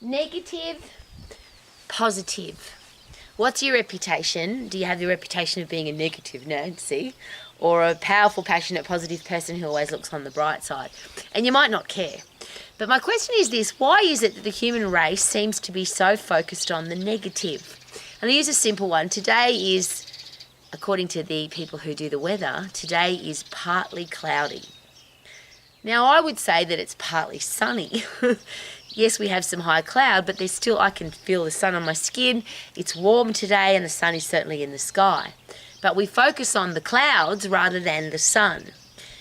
Negative, positive. What's your reputation? Do you have the reputation of being a negative Nancy or a powerful, passionate, positive person who always looks on the bright side? And you might not care. But my question is this: why is it that the human race seems to be so focused on the negative? And I'll use a simple one. Today is, according to the people who do the weather, today is partly cloudy. Now, I would say that it's partly sunny. Yes, we have some high cloud, but there's still, I can feel the sun on my skin. It's warm today and the sun is certainly in the sky. But we focus on the clouds rather than the sun.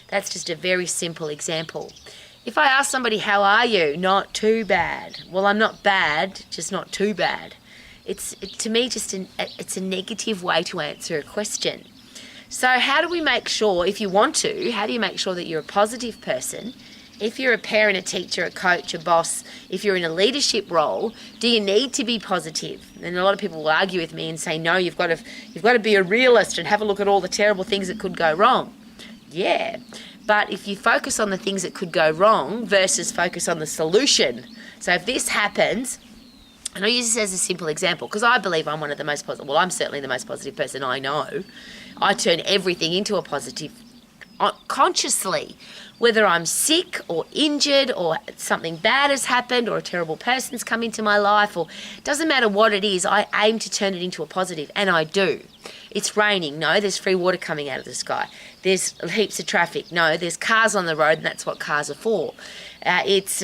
That's just a very simple example. If I ask somebody, how are you? Not too bad. Well, I'm not bad, just not too bad. To me, it's a negative way to answer a question. So how do we make sure, if you want to, how do you make sure that you're a positive person? If you're a parent, a teacher, a coach, a boss, if you're in a leadership role, do you need to be positive? And a lot of people will argue with me and say, no, you've got to be a realist and have a look at all the terrible things that could go wrong. Yeah, but if you focus on the things that could go wrong versus focus on the solution. So if this happens, and I'll use this as a simple example because I believe I'm one of the most positive, well, I'm certainly the most positive person I know. I turn everything into a positive consciously. Whether I'm sick or injured or something bad has happened or a terrible person's come into my life, or it doesn't matter what it is, I aim to turn it into a positive, and I do. It's raining. No, there's free water coming out of the sky. There's heaps of traffic. No, there's cars on the road, and that's what cars are for. It's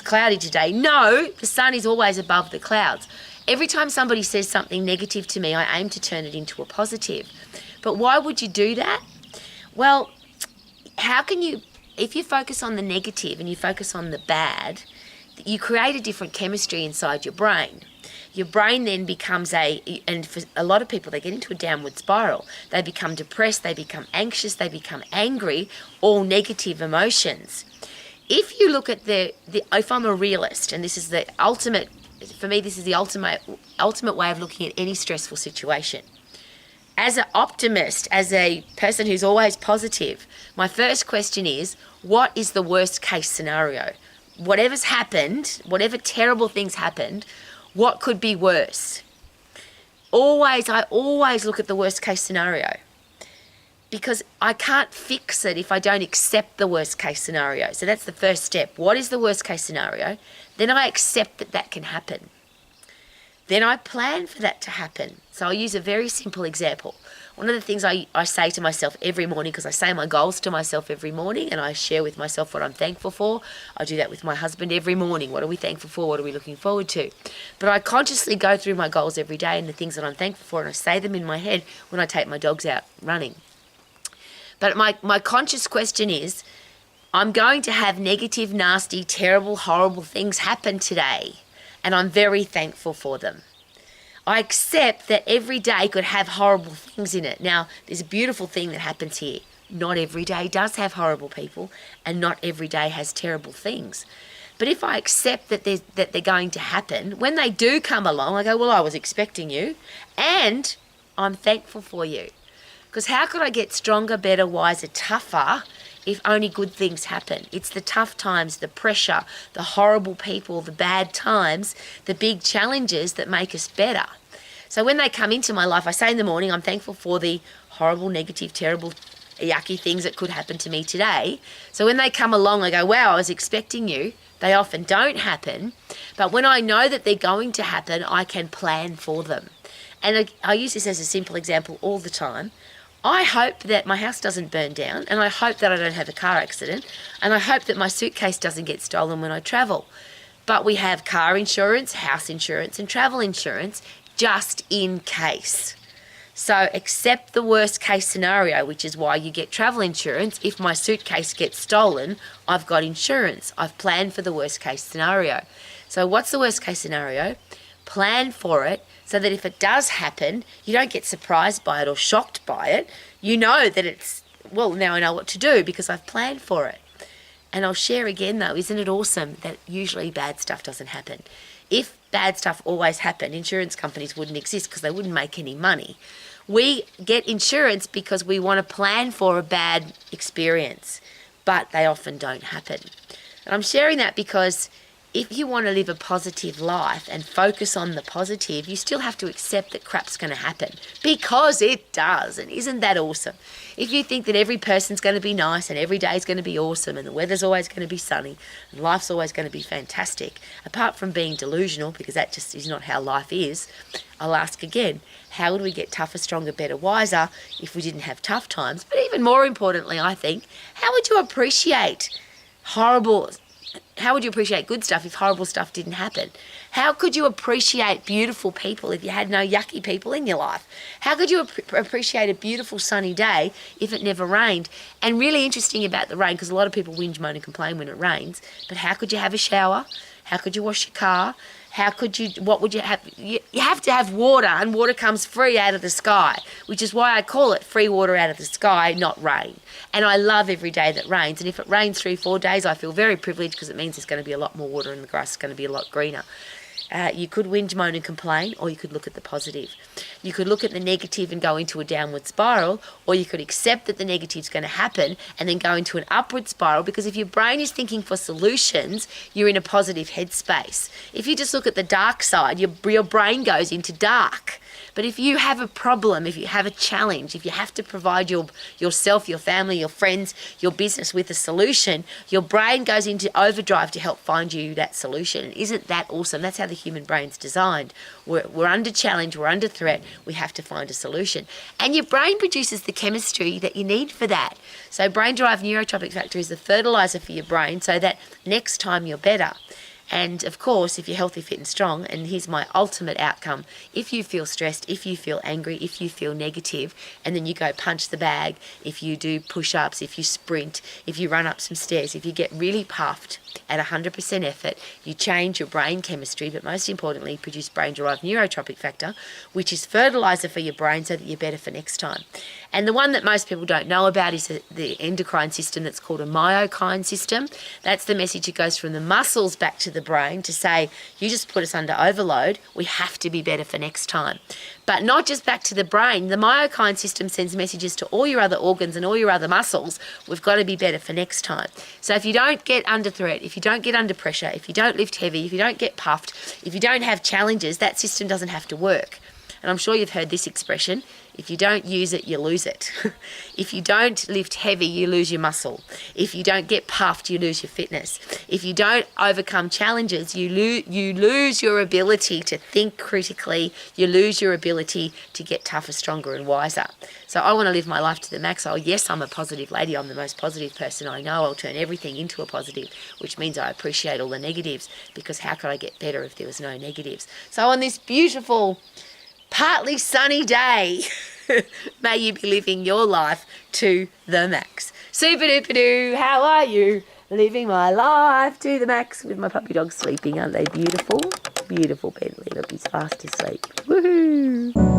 cloudy today. No, the sun is always above the clouds. Every time somebody says something negative to me, I aim to turn it into a positive. But why would you do that? Well, how can you, if you focus on the negative and you focus on the bad, you create a different chemistry inside your brain. Your brain then becomes and for a lot of people, they get into a downward spiral. They become depressed, they become anxious, they become angry, all negative emotions. If you look at if I'm a realist, and this is the ultimate, for me, this is the ultimate way of looking at any stressful situation. As an optimist, as a person who's always positive, my first question is, what is the worst case scenario? Whatever's happened, whatever terrible things happened, what could be worse? I always look at the worst case scenario because I can't fix it if I don't accept the worst case scenario. So that's the first step. What is the worst case scenario? Then I accept that can happen. Then I plan for that to happen. So I'll use a very simple example. One of the things I say to myself every morning, because I say my goals to myself every morning and I share with myself what I'm thankful for. I do that with my husband every morning. What are we thankful for? What are we looking forward to? But I consciously go through my goals every day and the things that I'm thankful for, and I say them in my head when I take my dogs out running. But my conscious question is, I'm going to have negative, nasty, terrible, horrible things happen today, and I'm very thankful for them. I accept that every day could have horrible things in it. Now, there's a beautiful thing that happens here. Not every day does have horrible people, and not every day has terrible things. But if I accept that they're going to happen, when they do come along, I go, well, I was expecting you, and I'm thankful for you. Because how could I get stronger, better, wiser, tougher if only good things happen? It's the tough times, the pressure, the horrible people, the bad times, the big challenges that make us better. So when they come into my life, I say in the morning, I'm thankful for the horrible, negative, terrible, yucky things that could happen to me today. So when they come along, I go, wow, I was expecting you. They often don't happen. But when I know that they're going to happen, I can plan for them. And I use this as a simple example all the time. I hope that my house doesn't burn down, and I hope that I don't have a car accident, and I hope that my suitcase doesn't get stolen when I travel. But we have car insurance, house insurance, and travel insurance just in case. So accept the worst case scenario, which is why you get travel insurance. If my suitcase gets stolen, I've got insurance. I've planned for the worst case scenario. So what's the worst case scenario? Plan for it so that if it does happen, you don't get surprised by it or shocked by it. You know that it's, well, now I know what to do because I've planned for it. And I'll share again though, isn't it awesome that usually bad stuff doesn't happen? If bad stuff always happened, insurance companies wouldn't exist because they wouldn't make any money. We get insurance because we want to plan for a bad experience, but they often don't happen. And I'm sharing that because if you want to live a positive life and focus on the positive, you still have to accept that crap's going to happen, because it does. And isn't that awesome? If you think that every person's going to be nice and every day's going to be awesome and the weather's always going to be sunny and life's always going to be fantastic, apart from being delusional, because that just is not how life is, I'll ask again, how would we get tougher, stronger, better, wiser if we didn't have tough times? But even more importantly, I think, how would you appreciate good stuff if horrible stuff didn't happen? How could you appreciate beautiful people if you had no yucky people in your life? How could you appreciate a beautiful sunny day if it never rained? And really interesting about the rain, because a lot of people whinge, moan and complain when it rains, but how could you have a shower? How could you wash your car? What would you have? You have to have water, and water comes free out of the sky, which is why I call it free water out of the sky, not rain. And I love every day that rains. And if it rains 3-4 days, I feel very privileged, because it means there's going to be a lot more water and the grass is going to be a lot greener. You could whinge, moan and complain, or you could look at the positive. You could look at the negative and go into a downward spiral, or you could accept that the negative is going to happen and then go into an upward spiral, because if your brain is thinking for solutions, you're in a positive headspace. If you just look at the dark side, your brain goes into dark. But if you have a problem, if you have a challenge, if you have to provide yourself, your family, your friends, your business with a solution, your brain goes into overdrive to help find you that solution. And isn't that awesome? That's how the human brain's designed. We're under challenge, we're under threat, we have to find a solution. And your brain produces the chemistry that you need for that. So brain-derived neurotropic factor is the fertilizer for your brain, so that next time you're better. And of course, if you're healthy, fit and strong, and here's my ultimate outcome, if you feel stressed, if you feel angry, if you feel negative, and then you go punch the bag, if you do push-ups, if you sprint, if you run up some stairs, if you get really puffed at 100% effort, you change your brain chemistry, but most importantly, produce brain-derived neurotropic factor, which is fertilizer for your brain so that you're better for next time. And the one that most people don't know about is the endocrine system that's called a myokine system. That's the message that goes from the muscles back to the brain to say, you just put us under overload, we have to be better for next time. But not just back to the brain, the myokine system sends messages to all your other organs and all your other muscles, we've got to be better for next time. So if you don't get under threat, if you don't get under pressure, if you don't lift heavy, if you don't get puffed, if you don't have challenges, that system doesn't have to work. And I'm sure you've heard this expression, if you don't use it, you lose it. If you don't lift heavy, you lose your muscle. If you don't get puffed, you lose your fitness. If you don't overcome challenges, you lose your ability to think critically. You lose your ability to get tougher, stronger and wiser. So I want to live my life to the max. Oh, yes, I'm a positive lady. I'm the most positive person I know. I'll turn everything into a positive, which means I appreciate all the negatives, because how could I get better if there was no negatives? So on this beautiful, partly sunny day, may you be living your life to the max. Super duper doo, how are you? Living my life to the max with my puppy dogs sleeping. Aren't they beautiful? Beautiful Bentley. Look, he's fast asleep. Woohoo!